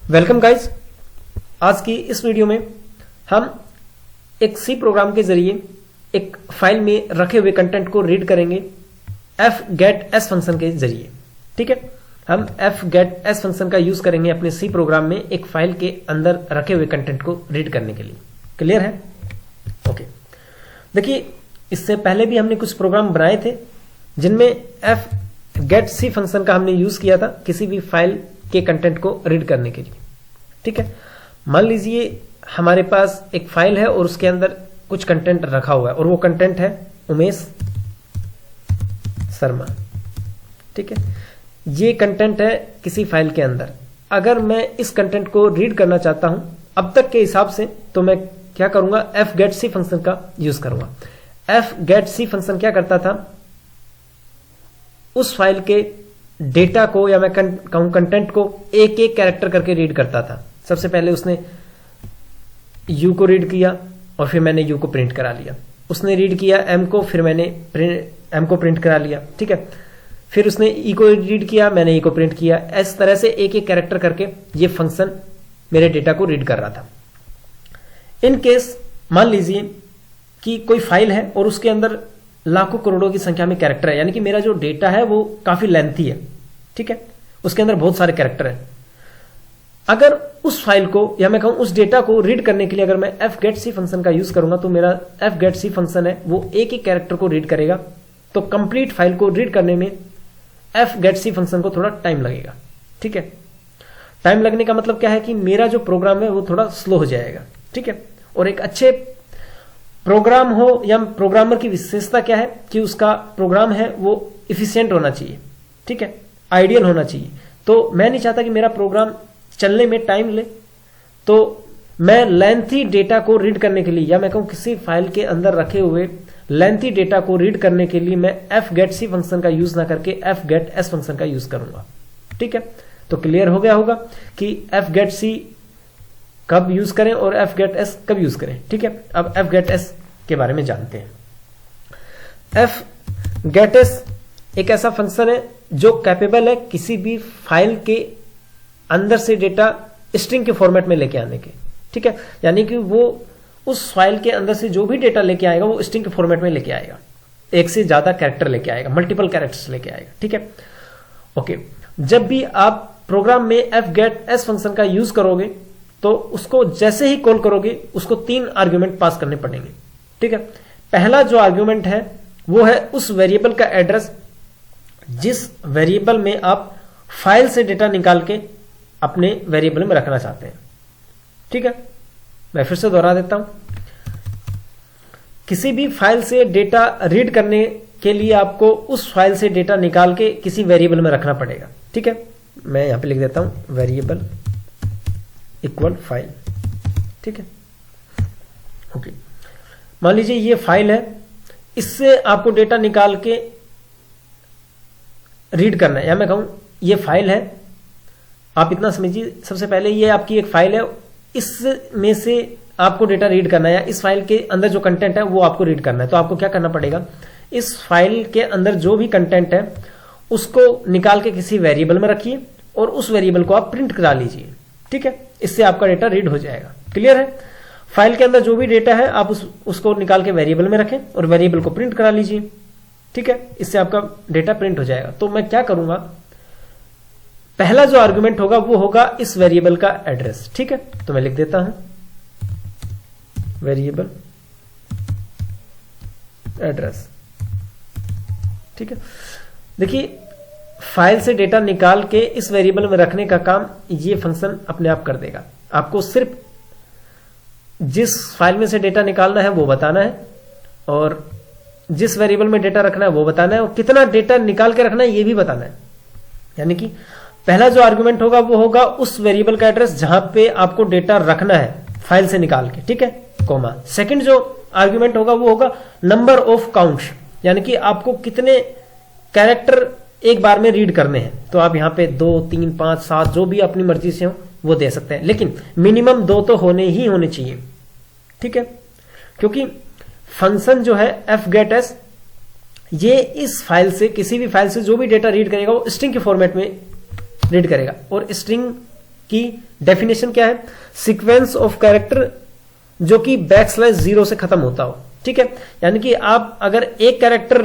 Welcome guys. आज की इस वीडियो में हम एक सी प्रोग्राम के जरिए एक फाइल में रखे हुए कंटेंट को रीड करेंगे fgetS फंक्शन के जरिए। ठीक है, हम fgetS फंक्शन का यूज करेंगे अपने सी प्रोग्राम में एक फाइल के अंदर रखे हुए कंटेंट को रीड करने के लिए। क्लियर है? ओके, देखिए इससे पहले भी हमने कुछ प्रोग्राम बनाए थे जिनमें fgetC फंक्शन का हमने यूज किया था किसी भी फाइल के कंटेंट को रीड करने के लिए। ठीक है, मान लीजिए हमारे पास एक फाइल है और उसके अंदर कुछ कंटेंट रखा हुआ है और वो कंटेंट है उमेश शर्मा। ठीक है, ये कंटेंट है किसी फाइल के अंदर। अगर मैं इस कंटेंट को रीड करना चाहता हूं अब तक के हिसाब से, तो मैं क्या करूंगा, fgetC फंक्शन का यूज करूंगा। fgetC फंक्शन क्या करता था, उस फाइल के डेटा को या मैं कहूं कंटेंट को एक एक कैरेक्टर करके रीड करता था। सबसे पहले उसने यू को रीड किया और फिर मैंने यू को प्रिंट करा लिया। उसने रीड किया एम को, फिर मैंने एम को प्रिंट करा लिया। ठीक है, फिर उसने ई को रीड किया, मैंने ई को प्रिंट किया। इस तरह से एक एक कैरेक्टर करके ये फंक्शन मेरे डेटा को रीड कर रहा था। इन केस मान लीजिए कि कोई फाइल है और उसके अंदर लाखों करोड़ों की संख्या में कैरेक्टर है, यानी कि मेरा जो डेटा है वो काफी लेंथी है। ठीक है, उसके अंदर बहुत सारे कैरेक्टर हैं। अगर उस फाइल को या मैं कहूं उस डेटा को रीड करने के लिए अगर मैं fgetC फंक्शन का यूज करूंगा तो मेरा fgetC फंक्शन है वो एक एक कैरेक्टर को रीड करेगा। तो कंप्लीट फाइल को रीड करने में fgetC फंक्शन को थोड़ा टाइम लगेगा। ठीक है, टाइम लगने का मतलब क्या है कि मेरा जो प्रोग्राम है वो थोड़ा स्लो हो जाएगा। ठीक है, और एक अच्छे प्रोग्राम हो या प्रोग्रामर की विशेषता क्या है कि उसका प्रोग्राम है वो इफिशियंट होना चाहिए। ठीक है, आइडियल होना चाहिए। तो मैं नहीं चाहता कि मेरा प्रोग्राम चलने में टाइम ले, तो मैं लेंथी डेटा को रीड करने के लिए या मैं कहूं किसी फाइल के अंदर रखे हुए लेंथी डेटा को रीड करने के लिए मैं fgetC फंक्शन का यूज ना करके fgetS फंक्शन का यूज करूंगा। ठीक है, तो क्लियर हो गया होगा कि fgetC कब यूज करें और fgetS कब यूज करें। ठीक है, अब fgetS के बारे में जानते हैं। fgetS एक ऐसा फंक्शन है जो कैपेबल है किसी भी फाइल के अंदर से डेटा स्ट्रिंग के फॉर्मेट में लेके आने के। ठीक है, यानी कि वो उस फाइल के अंदर से जो भी डेटा लेके आएगा वो स्ट्रिंग के फॉर्मेट में लेके आएगा, एक से ज्यादा कैरेक्टर लेके आएगा, मल्टीपल कैरेक्टर्स लेके आएगा। ठीक है, ओके, जब भी आप प्रोग्राम में fgetS फंक्शन का यूज करोगे तो उसको जैसे ही कॉल करोगे उसको 3 आर्ग्यूमेंट पास करने पड़ेंगे। ठीक है, पहला जो आर्ग्यूमेंट है वो है उस वेरिएबल का एड्रेस जिस वेरिएबल में आप फाइल से डेटा निकाल के अपने वेरिएबल में रखना चाहते हैं। ठीक है, मैं फिर से दोहरा देता हूं, किसी भी फाइल से डेटा रीड करने के लिए आपको उस फाइल से डेटा निकाल के किसी वेरिएबल में रखना पड़ेगा। ठीक है, मैं यहां पे लिख देता हूं वेरिएबल इक्वल फाइल। ठीक है, ओके, मान लीजिए ये फाइल है, इससे आपको डेटा निकाल के रीड करना है, या मैं कहूं ये फाइल है। आप इतना समझिए, सबसे पहले ये आपकी एक फाइल है, इसमें से आपको डेटा रीड करना है या इस फाइल के अंदर जो कंटेंट है वो आपको रीड करना है। तो आपको क्या करना पड़ेगा, इस फाइल के अंदर जो भी कंटेंट है उसको निकाल के किसी वेरिएबल में रखिए और उस वेरिएबल को आप प्रिंट करा लीजिए। ठीक है, इससे आपका डेटा रीड हो जाएगा। क्लियर है? फाइल के अंदर जो भी डेटा है आप उसको निकाल के वेरिएबल में रखें और वेरिएबल को प्रिंट करा लीजिए। ठीक है, इससे आपका डेटा प्रिंट हो जाएगा। तो मैं क्या करूंगा, पहला जो आर्गुमेंट होगा वो होगा इस वेरिएबल का एड्रेस। ठीक है, तो मैं लिख देता हूं वेरिएबल एड्रेस। ठीक है, देखिए फाइल से डेटा निकाल के इस वेरिएबल में रखने का काम ये फंक्शन अपने आप कर देगा। आपको सिर्फ जिस फाइल में से डेटा निकालना है वो बताना है और जिस वेरिएबल में डेटा रखना है वो बताना है और कितना डेटा निकाल के रखना है ये भी बताना है। यानी कि पहला जो आर्गुमेंट होगा वो होगा उस वेरिएबल का एड्रेस जहां पे आपको डेटा रखना है फाइल से निकाल के। ठीक है, कॉमा। सेकंड जो आर्गुमेंट होगा वो होगा नंबर ऑफ काउंट्स, यानी कि आपको कितने कैरेक्टर एक बार में रीड करने हैं। तो आप यहाँ पे 2, 3, 5, 7 जो भी अपनी मर्जी से हो वो दे सकते हैं, लेकिन मिनिमम 2 तो होने चाहिए। ठीक है, क्योंकि फंक्शन जो है fgetS ये इस फाइल से किसी भी फाइल से जो भी डेटा रीड करेगा वो स्ट्रिंग के फॉर्मेट में रीड करेगा और स्ट्रिंग की डेफिनेशन क्या है, सीक्वेंस ऑफ कैरेक्टर जो कि \0 से खत्म होता हो। ठीक है, यानी कि आप अगर एक कैरेक्टर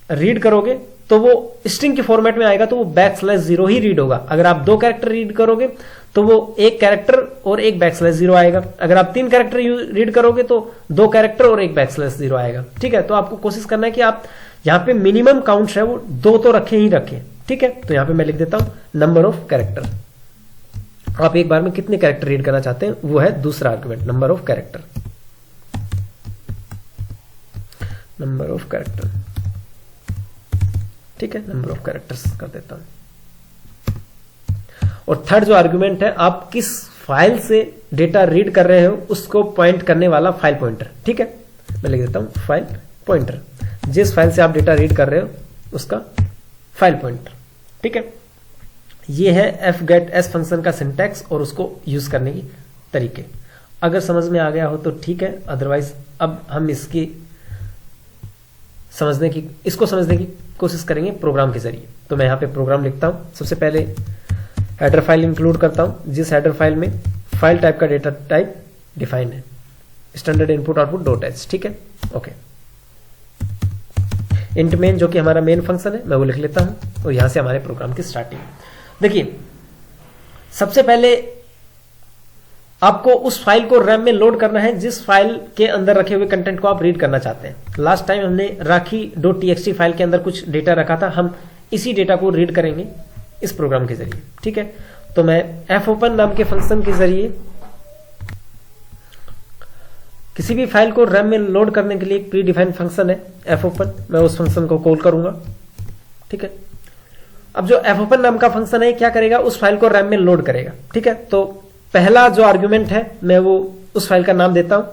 रीड करोगे तो वो स्ट्रिंग के फॉर्मेट में आएगा तो वो \0 ही रीड होगा। अगर आप 2 कैरेक्टर रीड करोगे तो वो एक कैरेक्टर और एक \0 आएगा। अगर आप 3 कैरेक्टर रीड करोगे तो 2 कैरेक्टर और एक \0 आएगा। ठीक है, तो आपको कोशिश करना है कि आप यहाँ पे मिनिमम काउंट है वो 2 तो रखे ही रखें। ठीक है, तो यहाँ पे मैं लिख देता हूं नंबर ऑफ कैरेक्टर। आप एक बार में कितने कैरेक्टर रीड करना चाहते हैं वो है दूसरा argument, number of character. Number of character, ठीक है, नंबर ऑफ कैरेक्टर्स कर देता हूं। और थर्ड जो आर्गुमेंट है, आप किस फाइल से डेटा रीड कर रहे हो उसको पॉइंट करने वाला फाइल पॉइंटर। ठीक है, मैं लिख देता हूं फाइल पॉइंटर, जिस फाइल से आप डेटा रीड कर रहे हो उसका फाइल पॉइंटर। ठीक है, ये है fget_s फंक्शन का सिंटैक्स और उसको यूज करने की तरीके। अगर समझ में आ गया हो तो ठीक है, अदरवाइज अब हम इसको समझने की कोशिश करेंगे प्रोग्राम के जरिए। तो मैं यहां पे प्रोग्राम लिखता हूं। सबसे पहले हेडर फाइल इंक्लूड करता हूं, जिस हेडर फाइल में फाइल टाइप का डेटा टाइप डिफाइन है, standard input output dot H. ठीक है, ओके। इंट मेन जो कि हमारा मेन फंक्शन है मैं वो लिख लेता हूं और यहां से हमारे प्रोग्राम की स्टार्टिंग। देखिए, सबसे पहले आपको उस फाइल को रैम में लोड करना है जिस फाइल के अंदर रखे हुए कंटेंट को आप रीड करना चाहते हैं। लास्ट टाइम हमने राखी.txt फाइल के अंदर कुछ डेटा रखा था, हम इसी डेटा को रीड करेंगे इस प्रोग्राम के जरिए। ठीक है, तो मैं fopen नाम के फंक्शन के जरिए किसी भी फाइल को रैम में लोड करने के लिए एक प्री डिफाइंड फंक्शन है fopen, मैं उस फंक्शन को कॉल करूंगा। ठीक है, अब जो fopen नाम का फंक्शन है क्या करेगा, उस फाइल को रैम में लोड करेगा। ठीक है, तो पहला जो आर्गुमेंट है मैं वो उस फाइल का नाम देता हूं,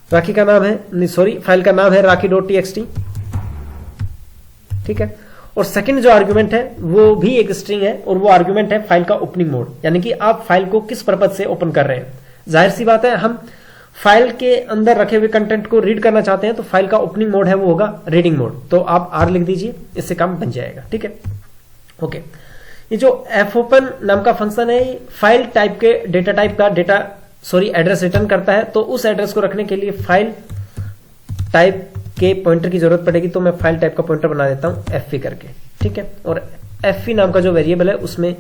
राखी का नाम है, नहीं सॉरी, फाइल का नाम है राखी.txt। ठीक है, और सेकंड जो आर्गुमेंट है वो भी एक स्ट्रिंग है और वो आर्गुमेंट है फाइल का ओपनिंग मोड, यानी कि आप फाइल को किस पर्पज से ओपन कर रहे हैं। जाहिर सी बात है, हम फाइल के अंदर रखे हुए कंटेंट को रीड करना चाहते हैं तो फाइल का ओपनिंग मोड है वो होगा रीडिंग मोड। तो आप R लिख दीजिए, इससे काम बन जाएगा। ठीक है, ओके। ये जो fopen नाम का फंक्शन है फाइल टाइप के डेटा टाइप का एड्रेस रिटर्न करता है। तो उस एड्रेस को रखने के लिए फाइल टाइप के पॉइंटर की जरूरत पड़ेगी, तो मैं फाइल टाइप का पॉइंटर बना देता हूं fp करके। ठीक है, और fp नाम का जो वेरिएबल है उसमें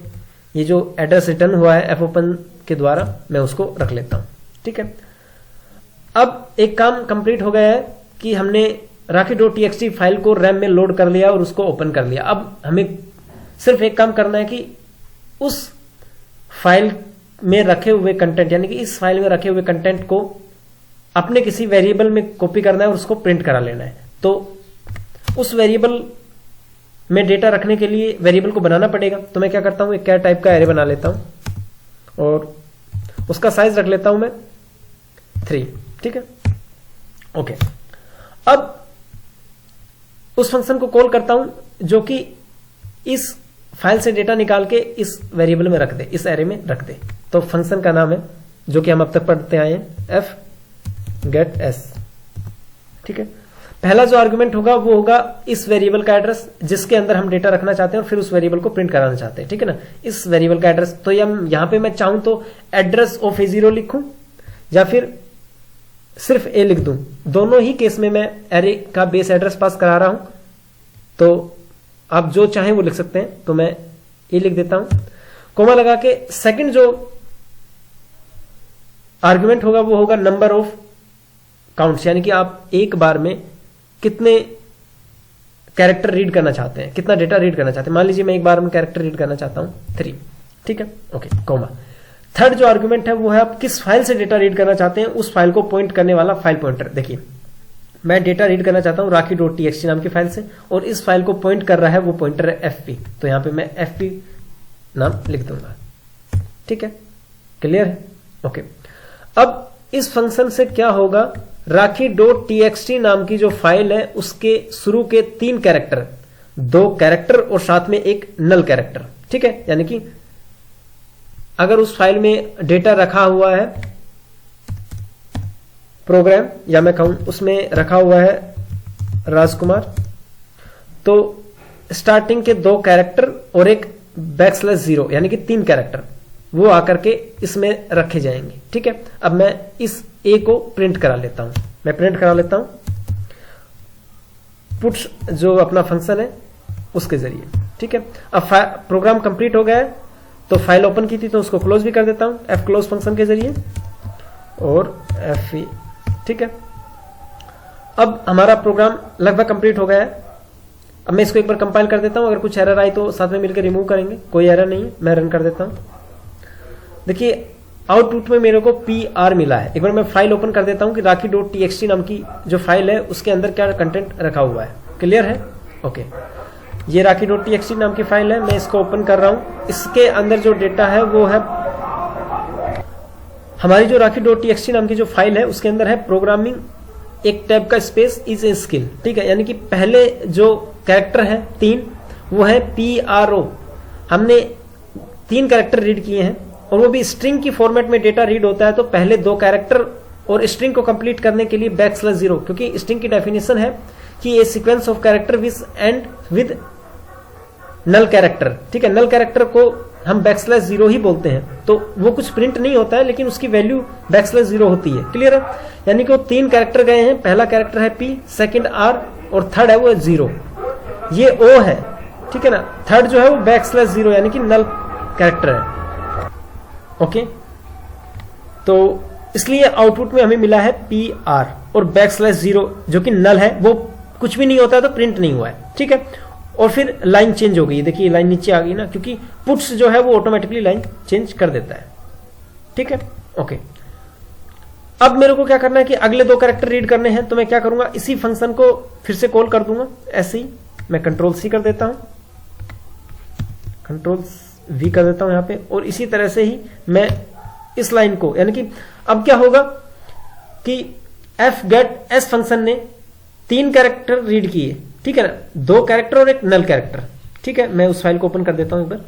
ये जो एड्रेस रिटर्न हुआ है fopen के द्वारा मैं उसको रख लेता हूं। ठीक है, अब एक काम कंप्लीट हो गया है कि हमने राखी.txt फाइल को रैम में लोड कर लिया और उसको ओपन कर लिया। अब हमें सिर्फ एक काम करना है कि उस फाइल में रखे हुए कंटेंट, यानी कि इस फाइल में रखे हुए कंटेंट को अपने किसी वेरिएबल में कॉपी करना है और उसको प्रिंट करा लेना है। तो उस वेरिएबल में डेटा रखने के लिए वेरिएबल को बनाना पड़ेगा। तो मैं क्या करता हूं, एक कैर टाइप का एरे बना लेता हूं और उसका साइज रख लेता हूं मैं 3। ठीक है, ओके। अब उस फंक्शन को कॉल करता हूं जो कि इस फाइल से डेटा निकाल के इस वेरिएबल में रख दे, इस एरे में रख दे। तो फंक्शन का नाम है जो कि हम अब तक पढ़ते आए हैं fget_s। ठीक है, पहला जो आर्गुमेंट होगा वो होगा इस वेरिएबल का एड्रेस जिसके अंदर हम डेटा रखना चाहते हैं और फिर उस वेरिएबल को प्रिंट कराना चाहते हैं। ठीक है ना, इस वेरिएबल का एड्रेस। तो यहां पे मैं चाहूं तो एड्रेस ऑफ A0 लिखूं या फिर सिर्फ A लिख दूं। दोनों ही केस में मैं एरे का बेस एड्रेस पास करा रहा हूं, तो आप जो चाहें वो लिख सकते हैं। तो मैं A लिख देता हूं, कोमा लगा के। सेकंड जो आर्गुमेंट होगा वो होगा नंबर ऑफ काउंट्स, यानी कि आप एक बार में कितने कैरेक्टर रीड करना चाहते हैं, कितना डेटा रीड करना चाहते हैं। मान लीजिए मैं एक बार में कैरेक्टर रीड करना चाहता हूं 3। ठीक है, ओके, कोमा। थर्ड जो आर्गुमेंट है वो है आप किस फाइल से डेटा रीड करना चाहते हैं, उस फाइल को पॉइंट करने वाला फाइल पॉइंटर। देखिए, मैं डेटा रीड करना चाहता हूं राखी.txt नाम की फाइल से और इस फाइल को पॉइंट कर रहा है वो पॉइंटर है fp। तो यहां पे मैं fp नाम लिख दूंगा। ठीक है, क्लियर है, ओके। अब इस फंक्शन से क्या होगा, राखी.txt नाम की जो फाइल है उसके शुरू के 3 कैरेक्टर, 2 कैरेक्टर और साथ में एक नल कैरेक्टर। ठीक है, यानी कि अगर उस फाइल में डेटा रखा हुआ है प्रोग्राम, या मैं कहूं उसमें रखा हुआ है राजकुमार, तो स्टार्टिंग के 2 कैरेक्टर और एक \0 यानी कि 3 कैरेक्टर, वो आकर के इसमें रखे जाएंगे। ठीक है, अब मैं इस ए को प्रिंट करा लेता हूं, मैं प्रिंट करा लेता हूं पुट्स जो अपना फंक्शन है उसके जरिए। ठीक है, अब प्रोग्राम कंप्लीट हो गया है, तो फाइल ओपन की थी तो उसको क्लोज भी कर देता हूं एफ क्लोज फंक्शन के जरिए और एफ। ठीक है, अब हमारा प्रोग्राम लगभग कंप्लीट हो गया है। अब मैं इसको एक बार कंपाइल कर देता हूं, अगर कुछ एरर आई तो साथ में मिलकर रिमूव करेंगे, कोई एरर नहीं है। मैं रन कर देता हूं। देखिए आउटपुट में मेरे को PR मिला है। एक बार मैं फाइल ओपन कर देता हूं कि राखी.txt नाम की जो फाइल है उसके अंदर क्या कंटेंट रखा हुआ है। क्लियर है? ओके, ये राखी.txt नाम की फाइल है, मैं इसको ओपन कर रहा हूं। इसके अंदर जो डेटा है वो है हमारी जो राखी.txt नाम की जो फाइल है उसके अंदर है प्रोग्रामिंग एक टैब का स्पेस इज ए स्किल। ठीक है, यानी कि पहले जो कैरेक्टर है 3 वो है PRO। हमने 3 कैरेक्टर रीड किए हैं और वो भी स्ट्रिंग की फॉर्मेट में डेटा रीड होता है, तो पहले 2 कैरेक्टर और स्ट्रिंग को कंप्लीट करने के लिए \0, क्योंकि स्ट्रिंग की डेफिनेशन है कि a sequence of character which end with null character. ठीक है, नल कैरेक्टर को हम \0 ही बोलते हैं, तो वो कुछ प्रिंट नहीं होता है लेकिन उसकी वैल्यू \0 होती है। क्लियर है? यानी कि वो 3 कैरेक्टर गए हैं, पहला कैरेक्टर है P, सेकंड R और थर्ड है वो 0, ये O है। ठीक है ना, थर्ड जो है वो \0 यानी कि नल कैरेक्टर है। ओके, तो इसलिए आउटपुट में हमें मिला है PR और \0 जो कि नल है, वो कुछ भी नहीं होता है तो प्रिंट नहीं हुआ है। ठीक है, और फिर लाइन चेंज हो गई, देखिए लाइन नीचे आ गई ना, क्योंकि पुट्स जो है वो ऑटोमेटिकली लाइन चेंज कर देता है। ठीक है, ओके। अब मेरे को क्या करना है कि अगले 2 कैरेक्टर रीड करने हैं, तो मैं क्या करूंगा, इसी फंक्शन को फिर से कॉल कर दूंगा। ऐसे ही मैं Ctrl+C कर देता हूं, Ctrl+V कर देता हूं यहां पे, और इसी तरह से ही मैं इस लाइन को, यानी कि अब क्या होगा कि fgetS फंक्शन ने 3 कैरेक्टर रीड किए। ठीक है ना, 2 कैरेक्टर और एक नल कैरेक्टर। ठीक है, मैं उस फाइल को ओपन कर देता हूं एक बार।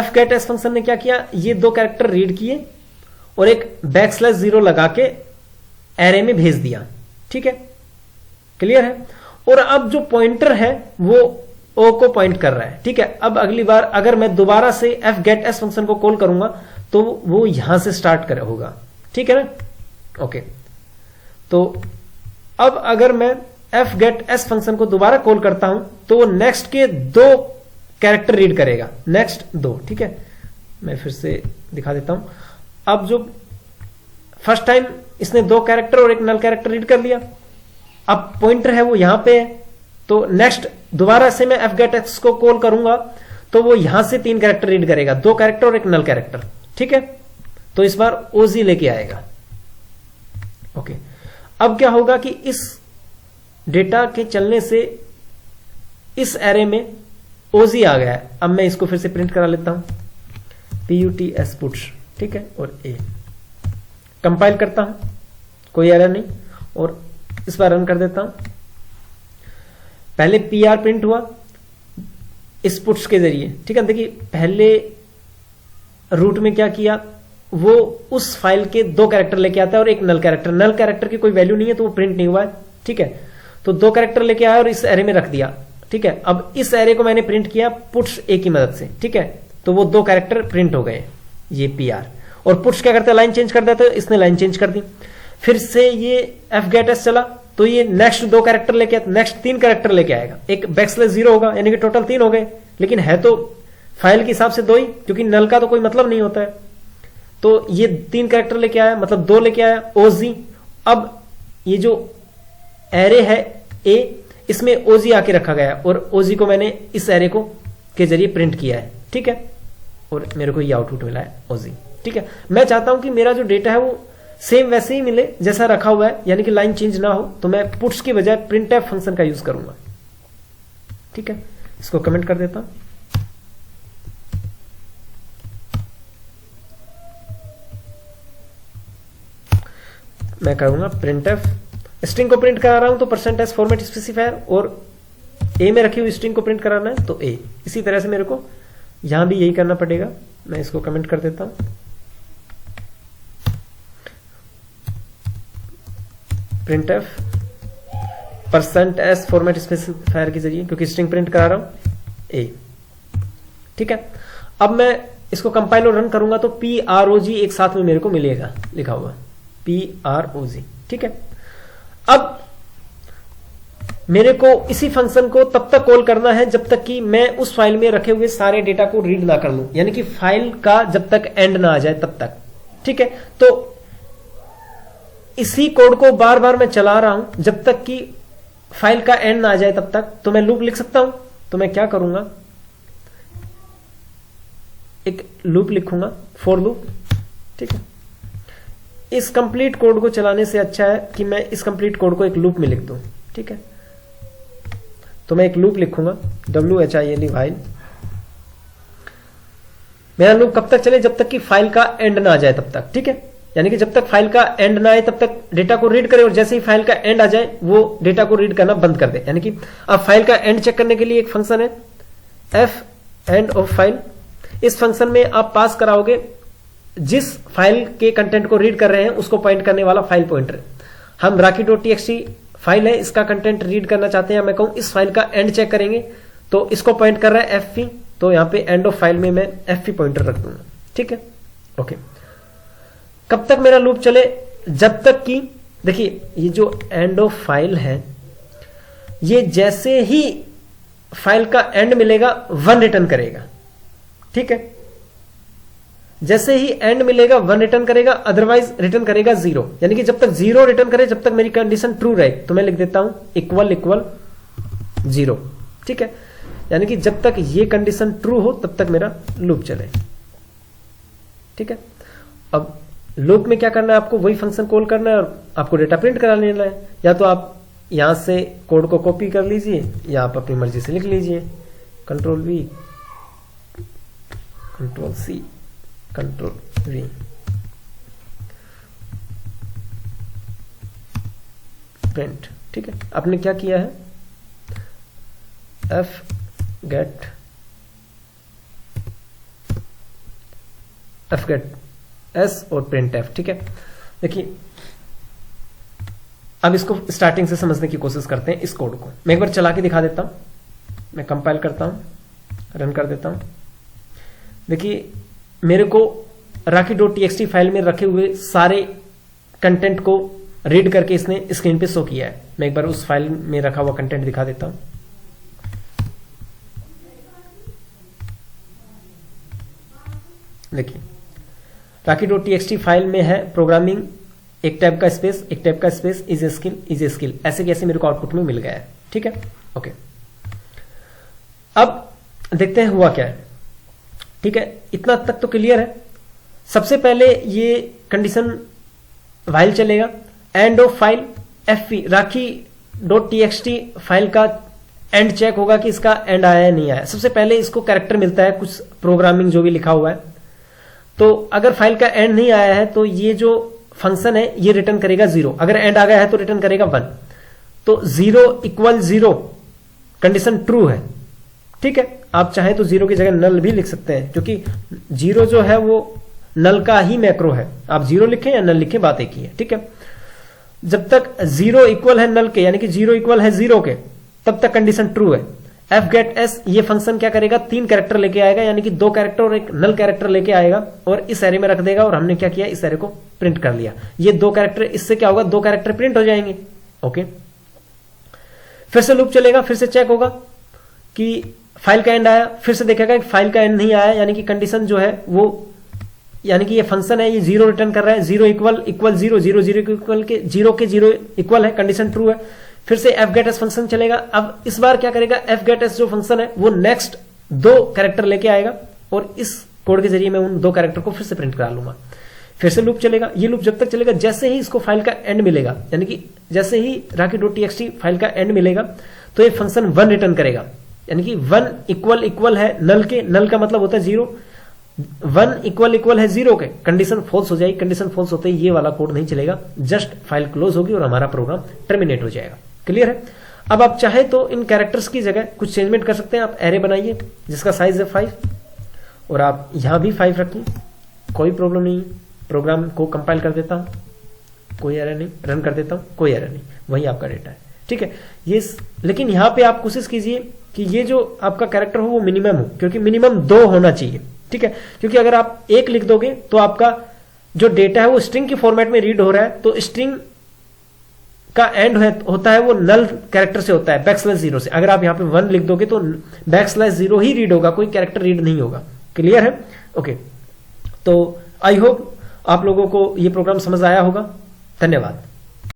fgetS फंक्शन ने क्या किया, ये 2 कैरेक्टर रीड किए और एक \0 लगा के एरे में भेज दिया। ठीक है, क्लियर है? और अब जो पॉइंटर है वो O को पॉइंट कर रहा है। ठीक है, अब अगली बार अगर मैं दोबारा से fgetS फंक्शन को कॉल करूंगा तो वो यहां से स्टार्ट कर होगा। ठीक है ना, ओके। तो अब अगर मैं fgetS फंक्शन को दोबारा कॉल करता हूं तो वो नेक्स्ट के 2 कैरेक्टर रीड करेगा, नेक्स्ट 2। ठीक है, मैं फिर से दिखा देता हूं। अब जो फर्स्ट टाइम इसने 2 कैरेक्टर और एक नल कैरेक्टर रीड कर लिया, अब पॉइंटर है वो यहां पे है, तो नेक्स्ट दोबारा से मैं fgetS को कॉल करूंगा तो वो यहां से 3 कैरेक्टर रीड करेगा, 2 कैरेक्टर और एक नल कैरेक्टर। ठीक है, तो इस बार OG लेके आएगा। ओके, अब क्या होगा कि इस डेटा के चलने से इस एरे में OG आ गया है। अब मैं इसको फिर से प्रिंट करा लेता हूं, PUTS पुट्स। ठीक है, और A कंपाइल करता हूं, कोई एरर नहीं, और इस बार रन कर देता हूं। पहले PR प्रिंट हुआ इस पुट्स के जरिए। ठीक है, देखिए पहले रूट में क्या किया, वो उस फाइल के 2 कैरेक्टर लेके आता है और एक नल कैरेक्टर। नल कैरेक्टर की कोई वैल्यू नहीं है तो वो प्रिंट नहीं हुआ है। ठीक है, तो 2 कैरेक्टर लेके आया और इस एरे में रख दिया। ठीक है, अब इस एरे को मैंने प्रिंट किया पुट्स A की मदद से। ठीक है, तो वो 2 कैरेक्टर प्रिंट हो गए, ये PR। और पुट्स क्या करता है, लाइन चेंज कर देता है, इसने लाइन चेंज कर दी। फिर से ये fgetS चला तो ये नेक्स्ट 2 कैरेक्टर लेके, नेक्स्ट 3 कैरेक्टर लेके आएगा, एक \0 होगा, यानी कि टोटल 3 हो गए, लेकिन है तो फाइल के हिसाब से 2 ही, क्योंकि नल का तो कोई मतलब नहीं होता है। तो ये 3 कैरेक्टर लेके आया, मतलब 2 लेके आया, OG। अब ये जो एरे है A, इसमें OG आके रखा गया और OG को मैंने इस एरे को के जरिए प्रिंट किया है। ठीक है, और मेरे को ये आउटपुट मिला है OG। ठीक है, मैं चाहता हूं कि मेरा जो डेटा है वो सेम वैसे ही मिले जैसा रखा हुआ है, यानी कि लाइन चेंज ना हो, तो मैं पुट्स की बजाय printf फंक्शन का यूज करूंगा। ठीक है, इसको कमेंट कर देता हूं। मैं करूंगा printf, स्ट्रिंग को प्रिंट करा रहा हूं तो %s फॉर्मेट स्पेसिफायर, और A में रखी हुई स्ट्रिंग को प्रिंट कराना है तो A। इसी तरह से मेरे को यहां भी यही करना पड़ेगा। मैं इसको कमेंट कर देता हूं, printf %s फॉर्मेट स्पेसिफायर के जरिए, क्योंकि स्ट्रिंग प्रिंट करा रहा हूं A। ठीक है, अब मैं इसको कंपाइल और रन करूंगा तो PROG एक साथ में मेरे को मिलेगा लिखा हुआ PROG। ठीक है, अब मेरे को इसी फंक्शन को तब तक कॉल करना है जब तक कि मैं उस फाइल में रखे हुए सारे डेटा को रीड ना कर लूं, यानी कि फाइल का जब तक एंड ना आ जाए तब तक। ठीक है, तो इसी कोड को बार बार मैं चला रहा हूं जब तक कि फाइल का एंड ना आ जाए तब तक। तो मैं लूप लिख सकता हूं, तो मैं क्या करूंगा, एक लूप लिखूंगा, फॉर लूप। ठीक है, इस कंप्लीट कोड को चलाने से अच्छा है कि मैं इस कंप्लीट कोड को एक लूप में लिख दूं। ठीक है, तो मैं एक लूप लिखूंगा WHILE while। मेरा लूप कब तक चले, जब तक कि फाइल का एंड ना आ जाए तब तक। ठीक है, यानी कि जब तक फाइल का एंड ना आए तब तक डेटा को रीड करे, और जैसे ही फाइल का एंड आ जाए वो डेटा को रीड करना बंद कर दे। यानी कि अब फाइल का एंड चेक करने के लिए एक फंक्शन है f end of फाइल। इस फंक्शन में आप पास कराओगे जिस फाइल के कंटेंट को रीड कर रहे हैं उसको पॉइंट करने वाला फाइल पॉइंटर। हम rocky.txt फाइल है, इसका कंटेंट रीड करना चाहते हैं, मैं कहूं इस फाइल का एंड चेक करेंगे तो इसको पॉइंट कर रहा है fp, तो यहां पे एंड ऑफ फाइल में मैं fp पॉइंटर रख दूंगा। ठीक है, ओके। कब तक मेरा लूप चले, जब तक कि देखिए ये जो एंड ऑफ फाइल है ये जैसे ही फाइल का एंड मिलेगा 1 रिटर्न करेगा। ठीक है, जैसे ही एंड मिलेगा 1 रिटर्न करेगा, अदरवाइज रिटर्न करेगा 0। यानी कि जब तक 0 रिटर्न करे जब तक मेरी कंडीशन ट्रू रहे, तो मैं लिख देता हूं इक्वल इक्वल 0। ठीक है, यानी कि जब तक ये कंडीशन ट्रू हो तब तक मेरा लूप चले। ठीक है, अब लूप में क्या करना है, आपको वही फंक्शन कॉल करना है और आपको डेटा प्रिंट करा लेना है। या तो आप यहां से कोड को कॉपी कर लीजिए या आप अपनी मर्जी से लिख लीजिए, Ctrl+V Ctrl+C Ctrl+V। प्रिंट। ठीक है, आपने क्या किया है, fget s और प्रिंट f। ठीक है, देखिए अब इसको स्टार्टिंग से समझने की कोशिश करते हैं। इस कोड को मैं एक बार चला के दिखा देता हूं, मैं कंपाइल करता हूं, रन कर देता हूं। देखिए मेरे को rocky.txt फाइल में रखे हुए सारे कंटेंट को रीड करके इसने स्क्रीन पे शो किया है। मैं एक बार उस फाइल में रखा हुआ कंटेंट दिखा देता हूं। देखिए rocky.txt फाइल में है प्रोग्रामिंग, एक टैब का स्पेस, एक टैब का स्पेस, इज ए स्किल, ऐसे कैसे मेरे को आउटपुट में मिल गया है। ठीक है, ओके। अब देखते हैं हुआ क्या है। ठीक है, इतना तक तो क्लियर है। सबसे पहले ये कंडीशन वाइल चलेगा, end of file fp, rocky.txt file का एंड चेक होगा कि इसका एंड आया है नहीं आया। सबसे पहले इसको कैरेक्टर मिलता है कुछ प्रोग्रामिंग जो भी लिखा हुआ है, तो अगर फाइल का एंड नहीं आया है तो ये जो फंक्शन है ये रिटर्न करेगा 0, अगर एंड आ गया है तो रिटर्न करेगा 1। तो 0 इक्वल 0 कंडीशन ट्रू है। ठीक है, आप चाहें तो 0 की जगह नल भी लिख सकते हैं, क्योंकि 0 जो है वो नल का ही मैक्रो है। आप 0 लिखें या नल लिखें, बात एक ही है। ठीक है, जब तक 0 इक्वल है नल के, यानी कि 0 इक्वल है 0 के, तब तक कंडीशन ट्रू है। fget_s ये फंक्शन क्या करेगा, 3 कैरेक्टर लेके आएगा, यानी कि 2 कैरेक्टर और एक नल कैरेक्टर लेके आएगा और इस एरे में रख देगा। और हमने क्या किया, इस एरे को प्रिंट कर लिया। ये 2 कैरेक्टर, इससे क्या होगा, 2 कैरेक्टर प्रिंट हो जाएंगे। ओके, फिर से लूप चलेगा, फिर से चेक होगा कि फाइल का एंड आया, फिर से देखेगा कि फाइल का एंड नहीं आया, यानी कि कंडीशन जो है वो, यानी कि ये फंक्शन है ये 0 रिटर्न कर रहा है। 0 इक्वल इक्वल 0, 0 0 इक्वल के 0 के 0 इक्वल है, कंडीशन ट्रू है। फिर से fget_s फंक्शन चलेगा। अब इस बार क्या करेगा, fget_s जो फंक्शन है वो नेक्स्ट 2 कैरेक्टर लेके आएगा और इस कोड के जरिए मैं उन 2 कैरेक्टर को फिर से प्रिंट करा लूंगा। फिर से लूप चलेगा। ये लूप जब तक चलेगा जैसे ही इसको फाइल का एंड मिलेगा, यानी कि जैसे ही rocky.txt फाइल का एंड मिलेगा तो ये फंक्शन 1 रिटर्न करेगा, यानी कि 1 इक्वल इक्वल है नल के, नल का मतलब होता है 0, 1 इक्वल इक्वल है 0 के, कंडीशन फॉल्स हो जाएगी। कंडीशन फॉल्स होते ही ये वाला कोड नहीं चलेगा, जस्ट फाइल क्लोज होगी और हमारा प्रोग्राम टर्मिनेट हो जाएगा। क्लियर है। अब आप चाहे तो इन कैरेक्टर्स की जगह कुछ चेंजमेंट कर सकते हैं। आप एरे बनाइए जिसका साइज है 5 और आप यहां भी 5 रखिए, कोई प्रॉब्लम नहीं। प्रोग्राम को कंपाइल कर देता हूं, कोई एरर नहीं, रन कर देता हूं, कोई एरर नहीं, वही आपका डेटा है। ठीक है, ये लेकिन यहां पे आप कोशिश कीजिए कि ये जो आपका कैरेक्टर हो वो मिनिमम हो, क्योंकि मिनिमम 2 होना चाहिए। ठीक है, क्योंकि अगर आप 1 लिख दोगे तो आपका जो डेटा है वो स्ट्रिंग के फॉर्मेट में रीड हो रहा है, तो स्ट्रिंग का एंड होता है वो नल कैरेक्टर से होता है, \0 से। अगर आप यहां पे 1 लिख दोगे तो \0 ही रीड होगा, कोई कैरेक्टर रीड नहीं होगा। क्लियर है? ओके, तो आई होप आप लोगों को ये प्रोग्राम समझ आया होगा। धन्यवाद।